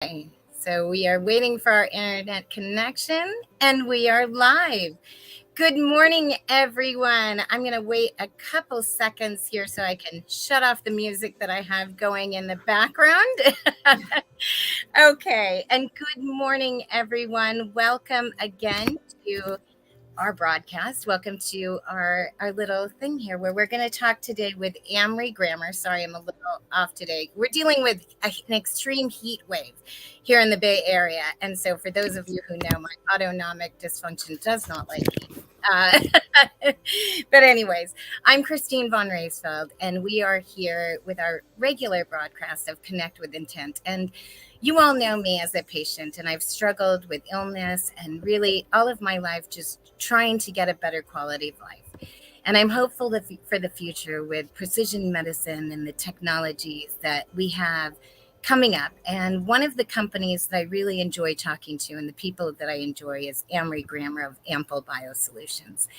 Okay, so we are waiting for our internet connection and we are live. Good morning, everyone. I'm going to wait a couple seconds here so I can shut off the music that I have going in the background. Okay, and good morning, everyone. Welcome again to our broadcast. Welcome to our little thing here where we're going to talk today with Amrie Grammer. Sorry, I'm a little off today. We're dealing with an extreme heat wave here in the Bay Area. And so for those of you who know, my autonomic dysfunction does not like heat. Uh, but anyways, I'm Christine von Reisfeld, and we are here with our regular broadcast of Connect with Intent. And you all know me as a patient, and I've struggled with illness and really all of my life just trying to get a better quality of life. And I'm hopeful that for the future with precision medicine and the technologies that we have coming up. And one of the companies that I really enjoy talking to and the people that I enjoy is Amrie Grammer of Ampel BioSolutions.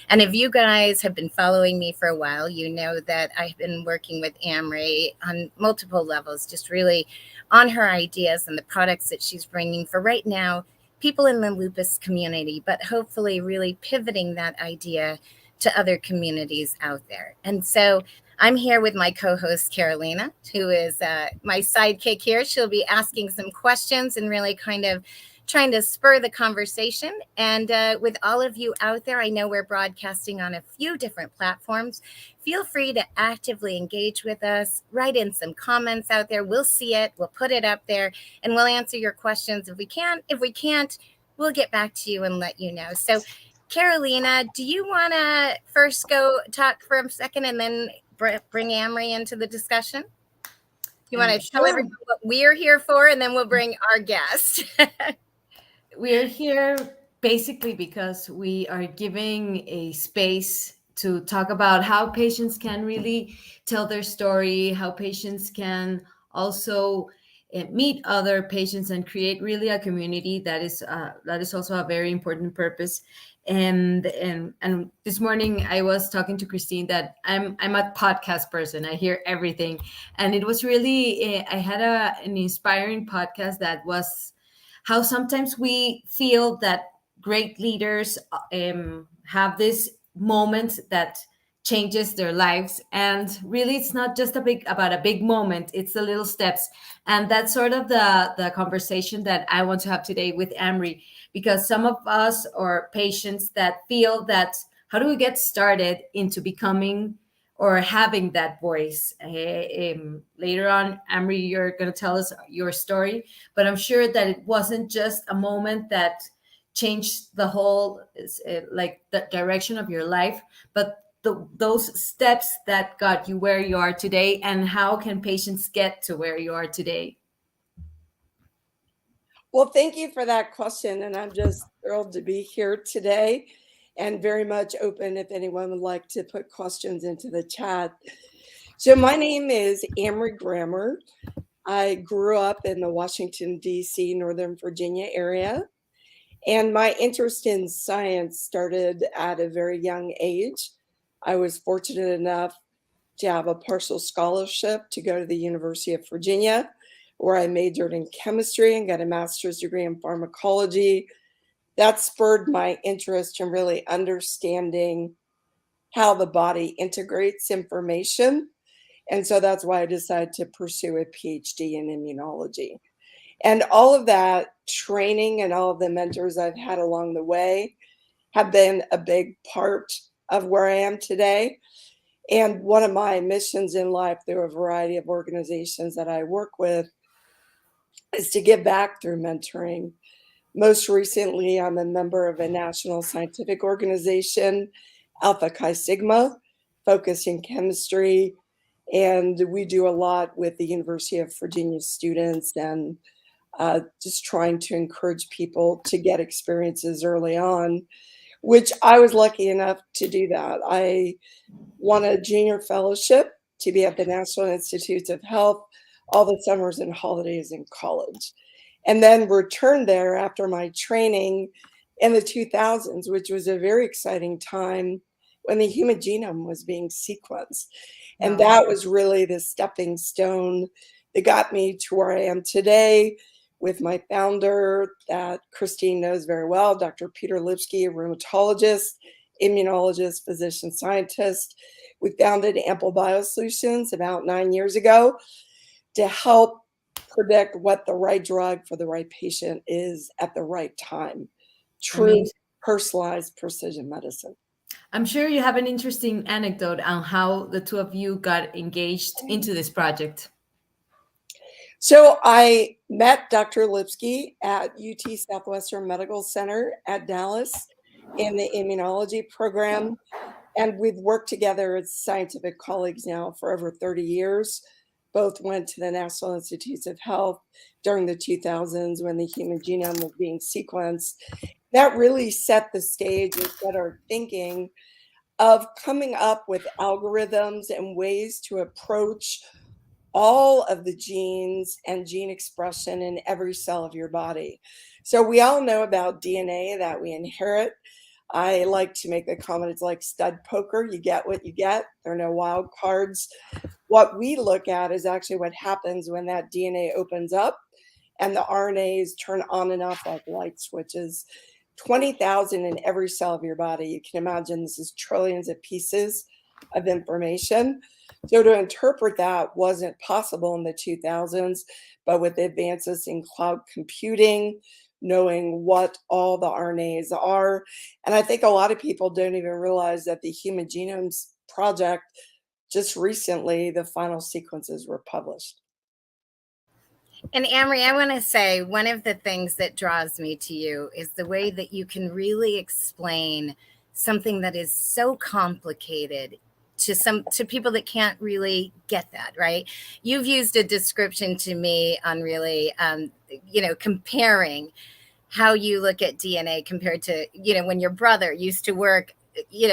And if you guys have been following me for a while, you know that I've been working with Amrie on multiple levels, just really on her ideas and the products that she's bringing for right now, people in the lupus community, but hopefully really pivoting that idea to other communities out there. And so I'm here with my co-host, Carolina, who is my sidekick here. She'll be asking some questions and really kind of trying to spur the conversation. And with all of you out there, I know we're broadcasting on a few different platforms. Feel free to actively engage with us. Write in some comments out there. We'll see it. We'll put it up there and we'll answer your questions if we can. If we can't, we'll get back to you and let you know. So Carolina, do you want to first go talk for a second and then bring Amrie into the discussion? You want to tell everyone what we're here for, and then we'll bring our guest. We're here basically because we are giving a space to talk about how patients can really tell their story, how patients can also meet other patients and create really a community that is also a very important purpose. And this morning I was talking to Christine that I'm a podcast person. I hear everything, and it was really I had an inspiring podcast that was how sometimes we feel that great leaders have this moment that changes their lives, and really it's not just about a big moment, it's the little steps. And that's sort of the conversation that I want to have today with Amrie, because some of us are patients that feel that how do we get started into becoming or having that voice. Later on, Amrie, you're going to tell us your story, but I'm sure that it wasn't just a moment that changed the whole, like the direction of your life, but those steps that got you where you are today, and how can patients get to where you are today? Well, thank you for that question, and I'm just thrilled to be here today and very much open if anyone would like to put questions into the chat. So my name is Amrie Grammer. I grew up in the Washington, D.C., Northern Virginia area, and my interest in science started at a very young age. I was fortunate enough to have a partial scholarship to go to the University of Virginia, where I majored in chemistry and got a master's degree in pharmacology. That spurred my interest in really understanding how the body integrates information. And so that's why I decided to pursue a PhD in immunology. And all of that training and all of the mentors I've had along the way have been a big part of where I am today. And one of my missions in life through a variety of organizations that I work with is to give back through mentoring. Most recently, I'm a member of a national scientific organization, Alpha Chi Sigma, focused in chemistry. And we do a lot with the University of Virginia students and just trying to encourage people to get experiences early on, which I was lucky enough to do that. I won a junior fellowship to be at the National Institutes of Health all the summers and holidays in college, and then returned there after my training in the 2000s, which was a very exciting time when the human genome was being sequenced. And Wow. that was really the stepping stone that got me to where I am today, with my founder that Christine knows very well, Dr. Peter Lipsky, a rheumatologist, immunologist, physician scientist. We founded Ampel BioSolutions about 9 years ago to help predict what the right drug for the right patient is at the right time. True Amazing. personalized precision medicine. I'm sure you have an interesting anecdote on how the two of you got engaged into this project. So I met Dr. Lipsky at UT Southwestern Medical Center at Dallas in the immunology program. And we've worked together as scientific colleagues now for over 30 years. Both went to the National Institutes of Health during the 2000s when the human genome was being sequenced. That really set the stage and set our thinking of coming up with algorithms and ways to approach all of the genes and gene expression in every cell of your body. So we all know about DNA that we inherit. I like to make the comment, it's like stud poker. You get what you get. There are no wild cards. What we look at is actually what happens when that DNA opens up and the RNAs turn on and off like light switches. 20,000 in every cell of your body. You can imagine this is trillions of pieces of information. So to interpret that wasn't possible in the 2000s, but with advances in cloud computing, knowing what all the RNAs are. And I think a lot of people don't even realize that the Human Genomes Project, just recently, the final sequences were published. And Amrie, I want to say one of the things that draws me to you is the way that you can really explain something that is so complicated to people that can't really get that, right? You've used a description to me on really, comparing how you look at DNA compared to, when your brother used to work,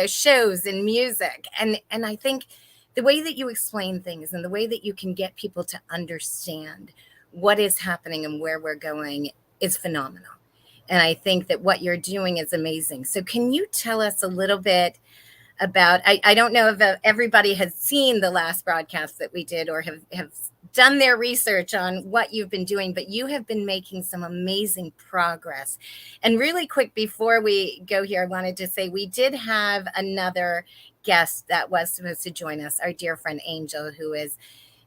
shows and music. And I think the way that you explain things and the way that you can get people to understand what is happening and where we're going is phenomenal. And I think that what you're doing is amazing. So can you tell us a little bit about, I don't know if everybody has seen the last broadcast that we did or have done their research on what you've been doing, but you have been making some amazing progress. And really quick, before we go here, I wanted to say we did have another guest that was supposed to join us, our dear friend Angel, who is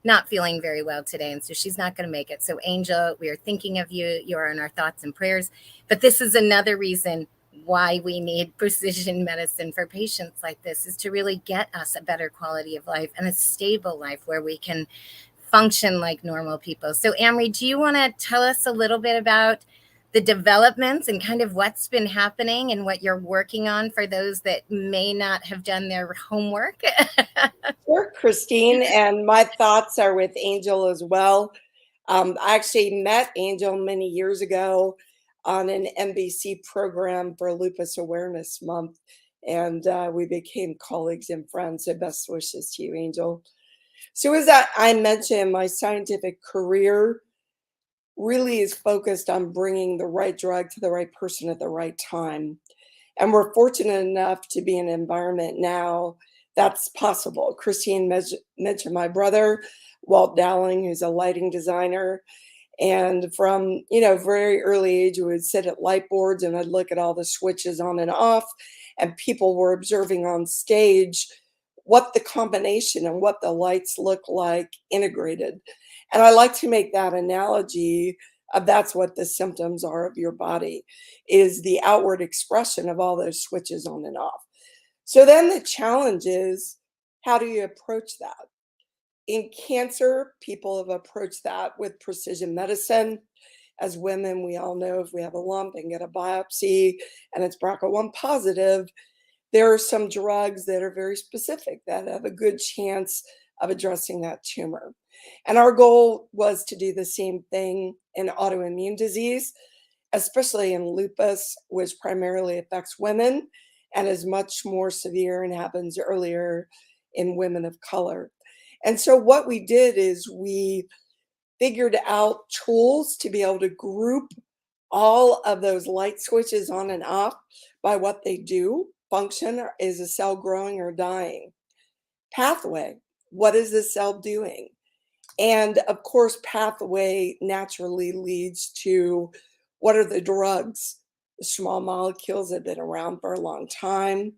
not feeling very well today. And so she's not going to make it. So Angel, we are thinking of you. You are in our thoughts and prayers. But this is another reason why we need precision medicine for patients like this, is to really get us a better quality of life and a stable life where we can function like normal people. So Amrie, do you want to tell us a little bit about the developments and kind of what's been happening and what you're working on for those that may not have done their homework? Sure, Christine, and my thoughts are with Angel as well. I actually met Angel many years ago on an NBC program for Lupus Awareness Month, and we became colleagues and friends. So best wishes to you, Angel. So as I mentioned, my scientific career really is focused on bringing the right drug to the right person at the right time. And we're fortunate enough to be in an environment now that's possible. Christine mentioned my brother, Walt Dowling, who's a lighting designer. And from, very early age, we would sit at light boards and I'd look at all the switches on and off, and people were observing on stage what the combination and what the lights look like integrated. And I like to make that analogy of that's what the symptoms are of your body, is the outward expression of all those switches on and off. So then the challenge is, how do you approach that? In cancer, people have approached that with precision medicine. As women, we all know if we have a lump and get a biopsy and it's BRCA1 positive, there are some drugs that are very specific that have a good chance of addressing that tumor. And our goal was to do the same thing in autoimmune disease, especially in lupus, which primarily affects women and is much more severe and happens earlier in women of color. And so what we did is we figured out tools to be able to group all of those light switches on and off by what they do. Function, is a cell growing or dying? Pathway, what is the cell doing? And of course, pathway naturally leads to what are the drugs? The small molecules have been around for a long time.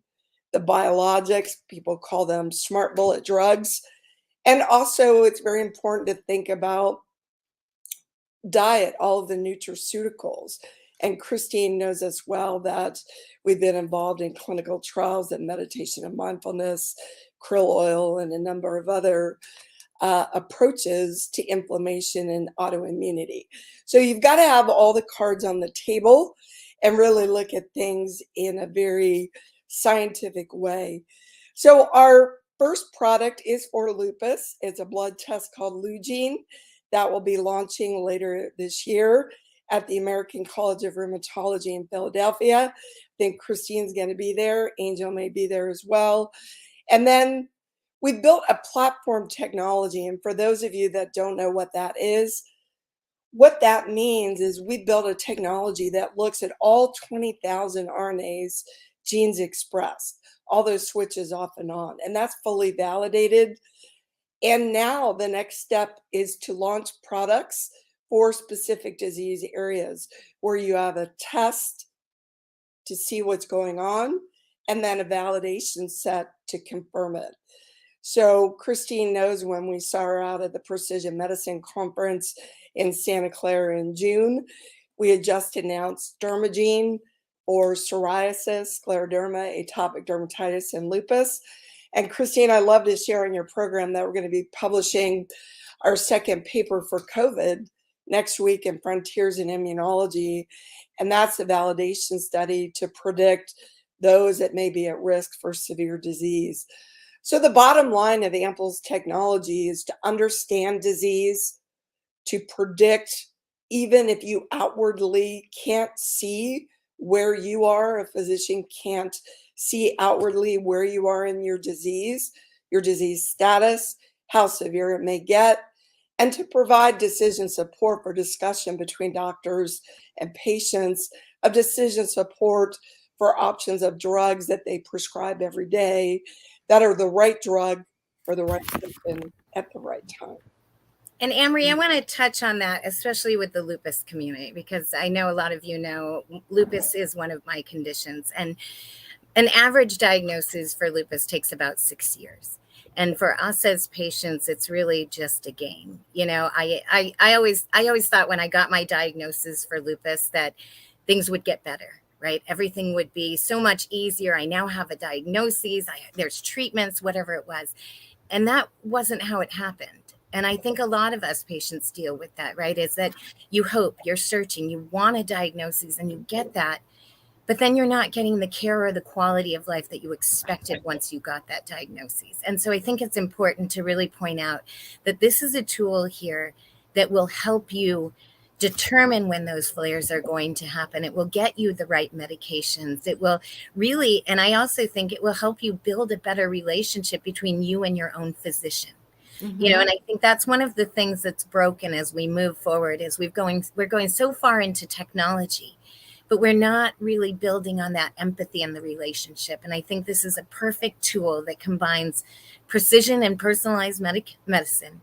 The biologics, people call them smart bullet drugs. And also, it's very important to think about diet, all of the nutraceuticals. And Christine knows as well that we've been involved in clinical trials in meditation and mindfulness, krill oil, and a number of other approaches to inflammation and autoimmunity. So you've got to have all the cards on the table and really look at things in a very scientific way. So our first product is for lupus. It's a blood test called Lugene that will be launching later this year at the American College of Rheumatology in Philadelphia. I think Christine's going to be there. Angel may be there as well. And then we built a platform technology. And for those of you that don't know what that means is we built a technology that looks at all 20,000 RNAs genes expressed, all those switches off and on. And that's fully validated. And now the next step is to launch products for specific disease areas where you have a test to see what's going on and then a validation set to confirm it. So Christine knows when we saw her out at the Precision Medicine Conference in Santa Clara in June, we had just announced Dermagene for psoriasis, scleroderma, atopic dermatitis, and lupus. And Christine, I love to share in your program that we're going to be publishing our second paper for COVID next week in Frontiers in Immunology. And that's a validation study to predict those that may be at risk for severe disease. So the bottom line of Ampel's technology is to understand disease, to predict, even if you outwardly can't see where you are, a physician can't see outwardly where you are in your disease status, how severe it may get, and to provide decision support for discussion between doctors and patients, of decision support for options of drugs that they prescribe every day that are the right drug for the right person at the right time. And Amrie, I want to touch on that, especially with the lupus community, because I know a lot of you know lupus is one of my conditions. And an average diagnosis for lupus takes about 6 years. And for us as patients, it's really just a game. You know, I always thought when I got my diagnosis for lupus that things would get better, right? Everything would be so much easier. I now have a diagnosis, there's treatments, whatever it was. And that wasn't how it happened. And I think a lot of us patients deal with that, right? Is that you hope, you're searching, you want a diagnosis and you get that, but then you're not getting the care or the quality of life that you expected once you got that diagnosis. And so I think it's important to really point out that this is a tool here that will help you determine when those flares are going to happen. It will get you the right medications. It will really, and I also think it will help you build a better relationship between you and your own physician. Mm-hmm. You know, and I think that's one of the things that's broken as we move forward is we're going so far into technology, but we're not really building on that empathy and the relationship. And I think this is a perfect tool that combines precision and personalized medicine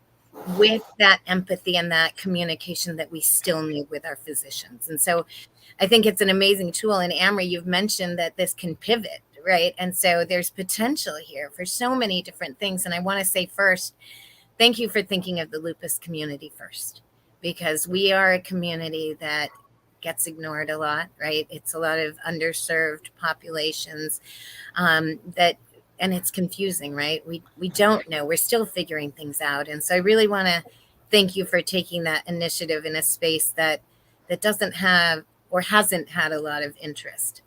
with that empathy and that communication that we still need with our physicians. And so I think it's an amazing tool. And Amrie, you've mentioned that this can pivot, right? And so there's potential here for so many different things. And I want to say first, thank you for thinking of the lupus community first, because we are a community that gets ignored a lot, right? It's a lot of underserved populations and it's confusing, right? We don't know. We're still figuring things out. And so I really want to thank you for taking that initiative in a space that doesn't have or hasn't had a lot of interest.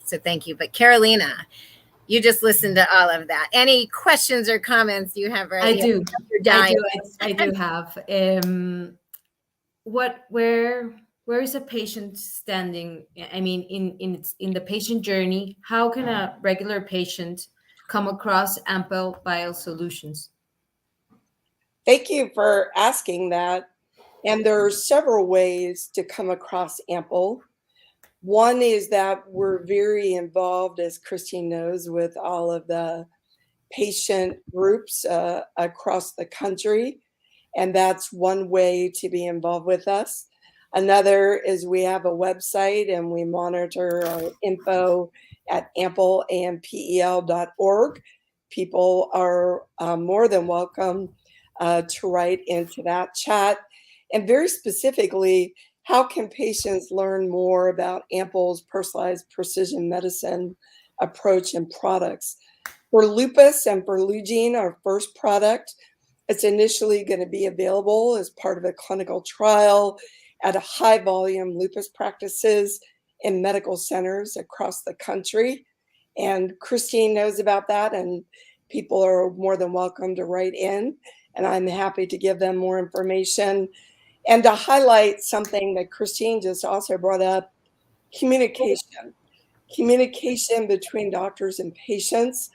So thank you. But Carolina, you just listened to all of that. Any questions or comments you have right here? You're dying. I do have. Where is a patient standing? I mean, in the patient journey, how can a regular patient come across Ampel BioSolutions? Thank you for asking that. And there are several ways to come across Ampel. One is that we're very involved, as Christine knows, with all of the patient groups across the country. And that's one way to be involved with us. Another is we have a website and we monitor our info at ampel.org. People are more than welcome to write into that chat. And very specifically, how can patients learn more about Ampel's personalized precision medicine approach and products? For lupus and for Lugene, our first product, it's initially going to be available as part of a clinical trial at a high volume lupus practices in medical centers across the country. And Christine knows about that, and people are more than welcome to write in, and I'm happy to give them more information. And to highlight something that Christine just also brought up, communication. Communication between doctors and patients,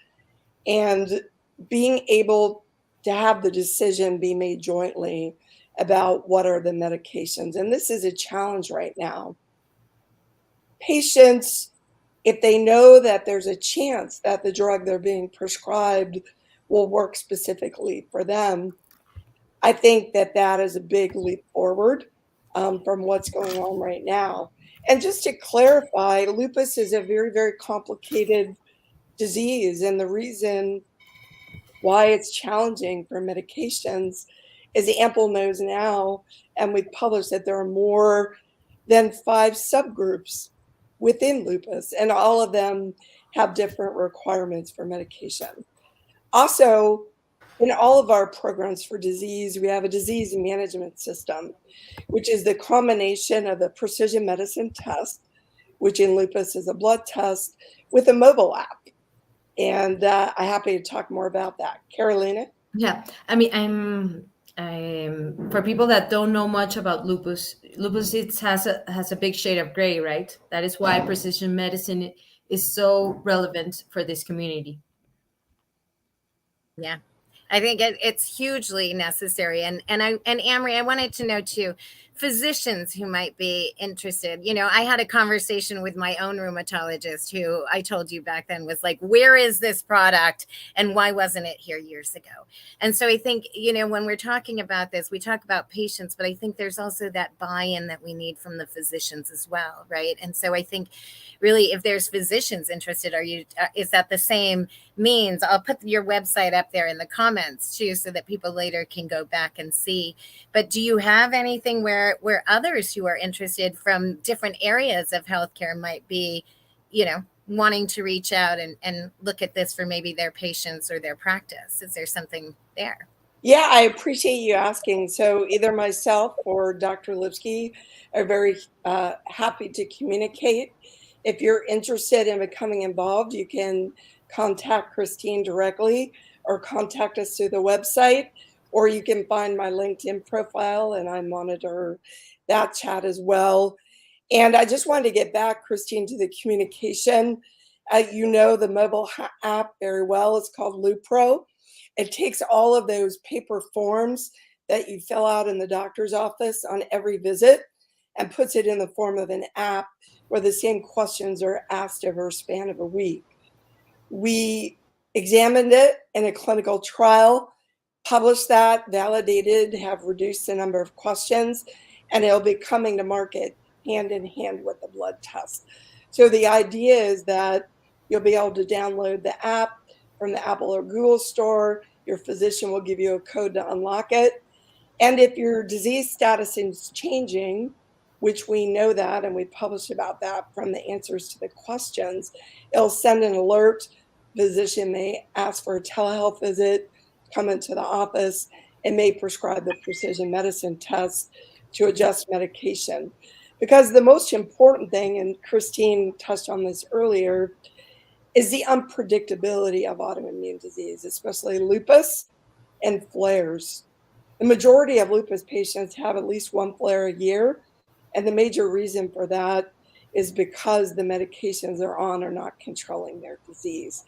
and being able to have the decision be made jointly about what are the medications. And this is a challenge right now. Patients, if they know that there's a chance that the drug they're being prescribed will work specifically for them, I think that that is a big leap forward from what's going on right now. And just to clarify, lupus is a very, very complicated disease. And the reason why it's challenging for medications is Ampel knows now, and we've published that there are more than 5 subgroups within lupus, and all of them have different requirements for medication. Also, in all of our programs for disease, we have a disease management system, which is the combination of the precision medicine test, which in lupus is a blood test, with a mobile app. And I'm happy to talk more about that. Carolina? Yeah, I mean, I'm for people that don't know much about lupus. Lupus has a big shade of gray, right? That is why precision medicine is so relevant for this community. Yeah. I think it's hugely necessary. And Amrie, I wanted to know too, physicians who might be interested. I had a conversation with my own rheumatologist who I told you back then was like, where is this product and why wasn't it here years ago? And so I think, when we're talking about this, we talk about patients, but I think there's also that buy-in that we need from the physicians as well, right? And so I think really, if there's physicians interested, is that the same means? I'll put your website up there in the comments too, so that people later can go back and see. But do you have anything where others who are interested from different areas of healthcare might be, wanting to reach out and look at this for maybe their patients or their practice? Is there something there? Yeah, I appreciate you asking. So either myself or Dr. Lipsky are very happy to communicate. If you're interested in becoming involved, you can contact Christine directly or contact us through the website, or you can find my LinkedIn profile and I monitor that chat as well. And I just wanted to get back, Christine, to the communication. You know the mobile app very well. It's called Lupro. It takes all of those paper forms that you fill out in the doctor's office on every visit and puts it in the form of an app where the same questions are asked over a span of a week. We examined it in a clinical trial, published that, validated, have reduced the number of questions, and it'll be coming to market hand in hand with the blood test. So the idea is that you'll be able to download the app from the Apple or Google store. Your physician will give you a code to unlock it. And if your disease status is changing, which we know that, and we publish about that from the answers to the questions, it'll send an alert. Physician may ask for a telehealth visit, come into the office, and may prescribe the precision medicine test to adjust medication. Because the most important thing, and Christine touched on this earlier, is the unpredictability of autoimmune disease, especially lupus and flares. The majority of lupus patients have at least one flare a year, and the major reason for that is because the medications they're on are not controlling their disease.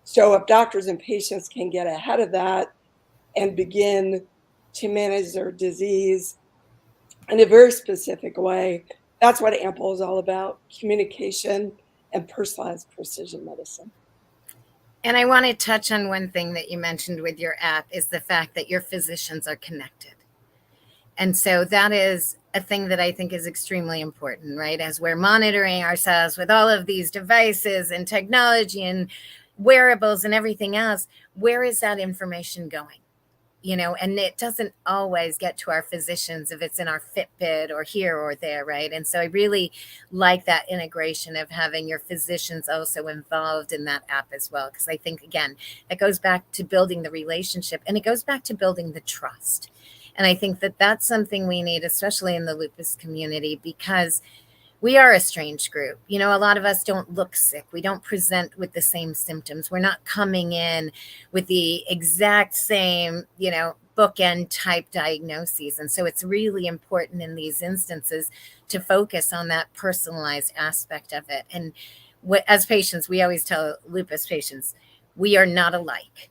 So if doctors and patients can get ahead of that and begin to manage their disease in a very specific way, that's what Ampel is all about: communication and personalized precision medicine. And I want to touch on one thing that you mentioned with your app is the fact that your physicians are connected. And so that is a thing that I think is extremely important, right? As we're monitoring ourselves with all of these devices and technology and wearables and everything else, where is that information going? And it doesn't always get to our physicians if it's in our Fitbit or here or there, right? And so I really like that integration of having your physicians also involved in that app as well, because I think, again, it goes back to building the relationship, and it goes back to building the trust. And I think that that's something we need, especially in the lupus community, because we are a strange group. A lot of us don't look sick. We don't present with the same symptoms. We're not coming in with the exact same, bookend type diagnoses. And so it's really important in these instances to focus on that personalized aspect of it. And as patients, we always tell lupus patients, we are not alike.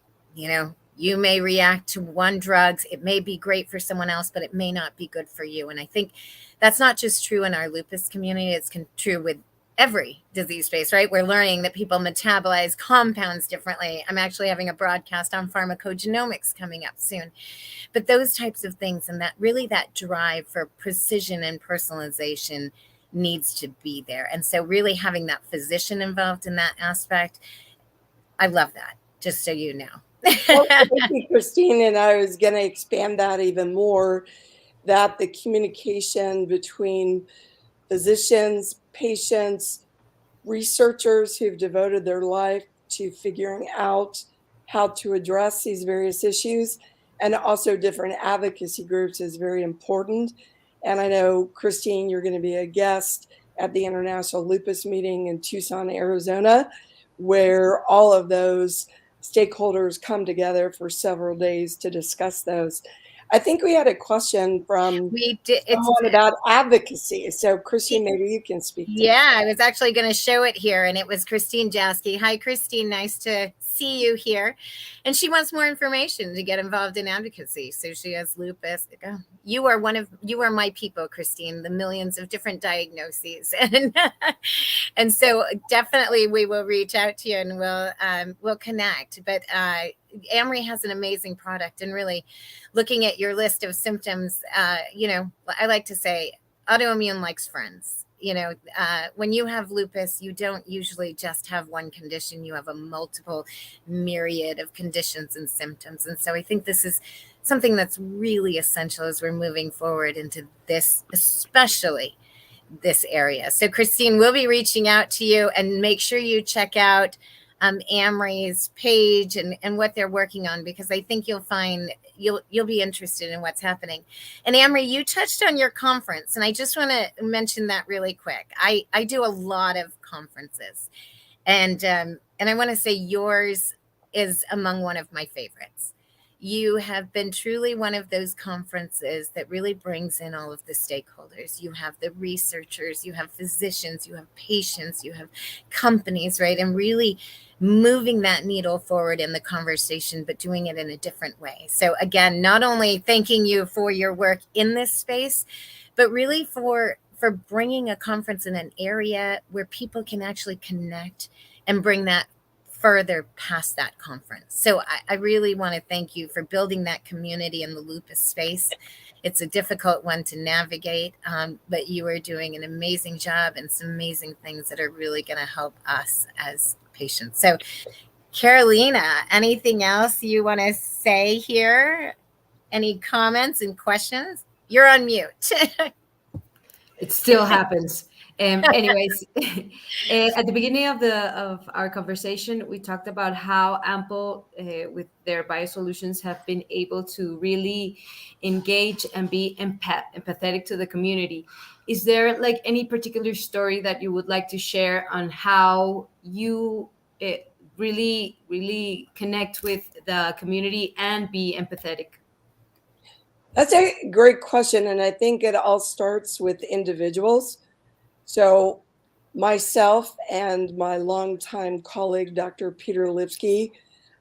You may react to one drugs. It may be great for someone else, but it may not be good for you. And I think that's not just true in our lupus community. It's true with every disease space, right? We're learning that people metabolize compounds differently. I'm actually having a broadcast on pharmacogenomics coming up soon. But those types of things, and that drive for precision and personalization needs to be there. And so really having that physician involved in that aspect, I love that, just so you know. Well, thank you, Christine. And I was going to expand that even more, that the communication between physicians, patients, researchers who've devoted their life to figuring out how to address these various issues, and also different advocacy groups, is very important. And I know, Christine, you're going to be a guest at the International Lupus Meeting in Tucson, Arizona, where all of those stakeholders come together for several days to discuss those. I think we had a question from someone about advocacy. So, Christine, maybe you can speak to that. I was actually going to show it here, and it was Christine Jasky. Hi, Christine. Nice to see you here. And she wants more information to get involved in advocacy. So she has lupus. You are my people, Christine, the millions of different diagnoses. And so definitely we will reach out to you and we'll connect. But Amrie has an amazing product, and really looking at your list of symptoms, I like to say autoimmune likes friends. When you have lupus, you don't usually just have one condition. You have a multiple myriad of conditions and symptoms. And so I think this is something that's really essential as we're moving forward into this, especially this area. So Christine, we'll be reaching out to you, and make sure you check out Amrie's page and what they're working on, because I think you'll find you'll be interested in what's happening. And Amrie, you touched on your conference, and I just want to mention that really quick. I do a lot of conferences, and I want to say yours is among one of my favorites. You have been truly one of those conferences that really brings in all of the stakeholders. You have the researchers, you have physicians, you have patients, you have companies, right? And really moving that needle forward in the conversation, but doing it in a different way. So again, not only thanking you for your work in this space, but really for bringing a conference in an area where people can actually connect and bring that further past that conference. So I really want to thank you for building that community in the lupus space. It's a difficult one to navigate, but you are doing an amazing job and some amazing things that are really going to help us as patients. So Carolina, anything else you want to say here? Any comments and questions? You're on mute. It still happens. Anyways, at the beginning of our conversation, we talked about how Ampel, with their BioSolutions, have been able to really engage and be empathetic to the community. Is there like any particular story that you would like to share on how you really connect with the community and be empathetic? That's a great question. And I think it all starts with individuals. So myself and my longtime colleague, Dr. Peter Lipsky,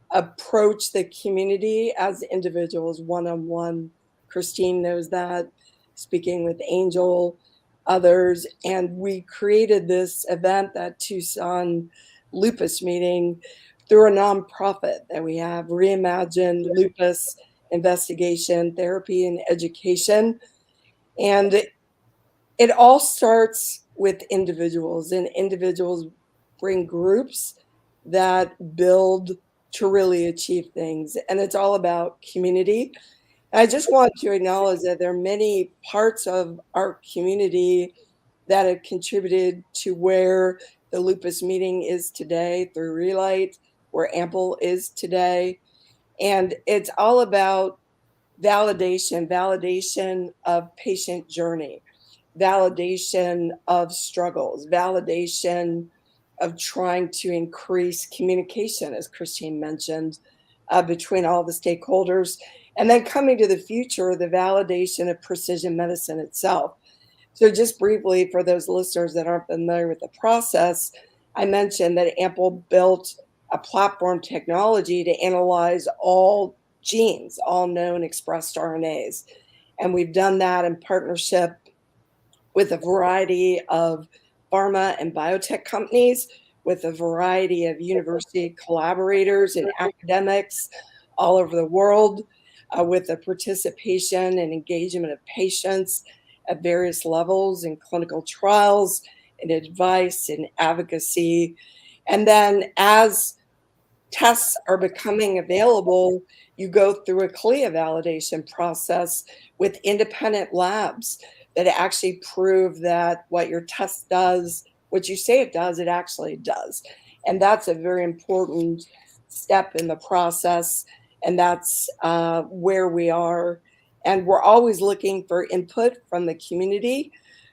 approach the community as individuals, one-on-one. Christine knows that, speaking with Angel, others. And we created this event, that Tucson Lupus Meeting, through a nonprofit that we have, Reimagined Lupus investigation, therapy, and education. And it all starts with individuals, and individuals bring groups that build to really achieve things. And it's all about community. I just want to acknowledge that there are many parts of our community that have contributed to where the lupus meeting is today through Relight, where Ampel is today. And it's all about validation of patient journey, validation of struggles, validation of trying to increase communication, as Christine mentioned, between all the stakeholders. And then coming to the future, the validation of precision medicine itself. So just briefly, for those listeners that aren't familiar with the process, I mentioned that Ampel built a platform technology to analyze all genes, all known expressed RNAs. And we've done that in partnership with a variety of pharma and biotech companies, with a variety of university collaborators and academics all over the world, with the participation and engagement of patients at various levels in clinical trials and advice and advocacy. And then as tests are becoming available, you go through a CLIA validation process with independent labs that actually prove that what your test does, what you say it does, it actually does. And that's a very important step in the process. And that's where we are. And we're always looking for input from the community.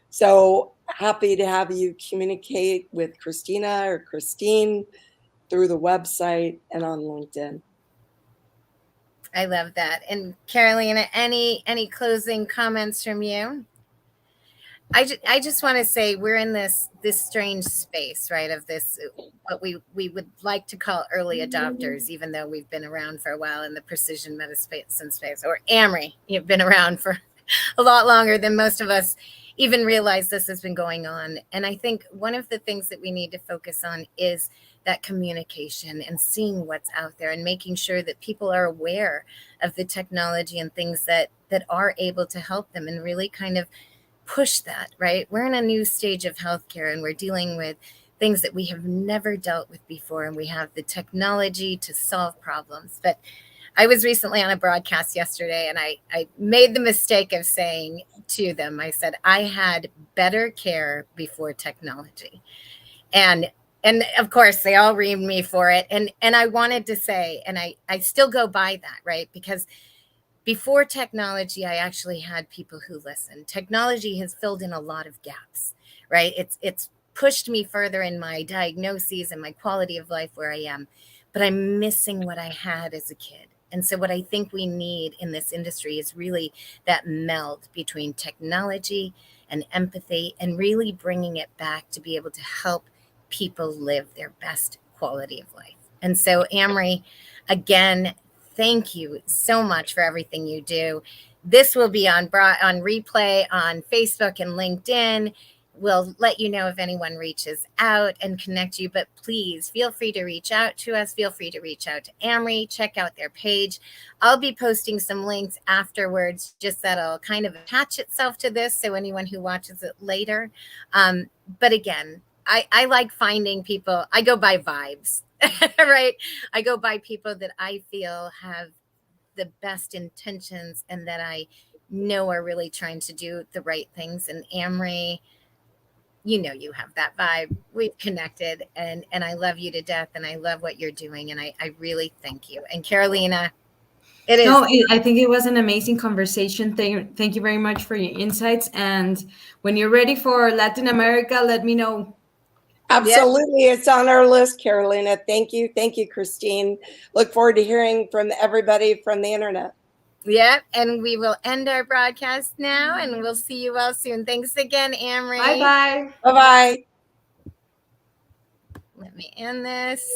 So happy to have you communicate with Christina or Christine through the website and on LinkedIn. I love that. And Carolina, any closing comments from you? I just want to say we're in this strange space, right? Of this, what we would like to call early adopters, even though we've been around for a while in the precision medicine space. Or Amrie, you've been around for a lot longer than most of us even realize this has been going on. And I think one of the things that we need to focus on is that communication and seeing what's out there and making sure that people are aware of the technology and things that are able to help them and really kind of push that, right? We're in a new stage of healthcare and we're dealing with things that we have never dealt with before, and we have the technology to solve problems. But I was recently on a broadcast yesterday, and I made the mistake of saying to them, I said, I had better care before technology. And of course, they all reamed me for it. And I wanted to say, and I still go by that, right? Because before technology, I actually had people who listened. Technology has filled in a lot of gaps, right? It's pushed me further in my diagnoses and my quality of life where I am, but I'm missing what I had as a kid. And so what I think we need in this industry is really that meld between technology and empathy, and really bringing it back to be able to help people live their best quality of life. And so, Amrie, again, thank you so much for everything you do. This will be on replay on Facebook and LinkedIn. We'll let you know if anyone reaches out and connect you, but please feel free to reach out to us. Feel free to reach out to Amrie, check out their page. I'll be posting some links afterwards, just that'll kind of attach itself to this, so anyone who watches it later. But again, I like finding people. I go by vibes, right? I go by people that I feel have the best intentions and that I know are really trying to do the right things. And Amrie, you know, you have that vibe. We've connected, and I love you to death, and I love what you're doing, and I really thank you. And Carolina, it is. No, I think it was an amazing conversation. Thank you very much for your insights. And when you're ready for Latin America, let me know. Absolutely. Yep. It's on our list, Carolina. Thank you. Thank you, Christine. Look forward to hearing from everybody from the internet. Yep. And we will end our broadcast now, and we'll see you all soon. Thanks again, Amrie. Bye-bye. Bye-bye. Let me end this.